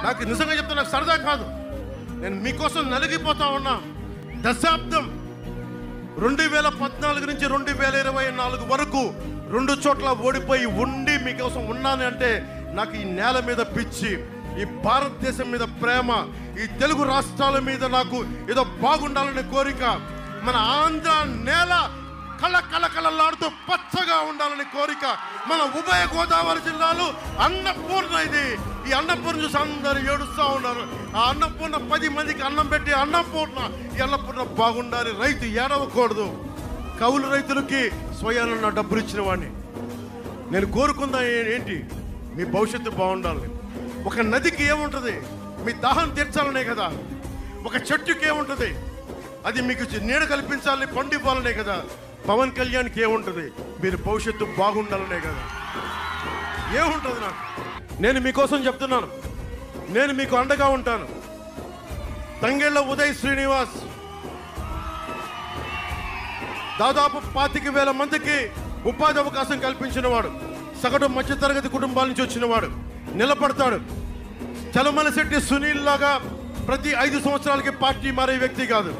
నాకు నిజంగా చెప్తే నాకు సరదా కాదు. నేను మీకోసం నలిగిపోతా ఉన్నా. దశాబ్దం 2014 నుంచి 2024 వరకు 2 చోట్ల ఓడిపోయి ఉండి మీకోసం ఉన్నాను అంటే నాకు ఈ నేల మీద పిచ్చి, ఈ భారతదేశం మీద ప్రేమ, ఈ తెలుగు రాష్ట్రాల మీద నాకు ఏదో బాగుండాలనే కోరిక, మన ఆంధ్ర నేల కళకళలాడుతూ పచ్చగా ఉండాలని కోరిక, మన ఉభయ గోదావరి జిల్లాలు అన్నపూర్ణ ఇది. ఈ అన్నపూర్ణ చూసి అందరూ ఏడుస్తూ ఉన్నారు. ఆ అన్నపూర్ణ 10 మందికి అన్నం పెట్టి అన్నపూర్ణ, ఈ అన్నపూర్ణ బాగుండాలి. రైతు ఏడవకూడదు. కౌలు రైతులకి స్వయాన డబ్బులు ఇచ్చిన వాడిని. నేను కోరుకుందా ఏంటి? మీ భవిష్యత్తు బాగుండాలి. ఒక నదికి ఏముంటుంది? మీ దాహం తీర్చాలనే కదా. ఒక చెట్టుకి ఏముంటుంది? అది మీకు నీడ కల్పించాలి, పండివ్వాలనే కదా. పవన్ కళ్యాణ్కి ఏముంటుంది? మీరు భవిష్యత్తు బాగుండాలనే కదా. ఏముంటుంది నాకు? నేను మీకోసం చెప్తున్నాను, నేను మీకు అండగా ఉంటాను. తంగెళ్ళ ఉదయ్ శ్రీనివాస్ దాదాపు 25,000 మందికి ఉపాధి అవకాశం కల్పించిన వాడు, సగటు మధ్యతరగతి కుటుంబాల నుంచి వచ్చిన వాడు. నిలబడతాడు. చలమల శెట్టి సునీల్ లాగా ప్రతి 5 సంవత్సరాలకి పార్టీ మారే వ్యక్తి కాదు.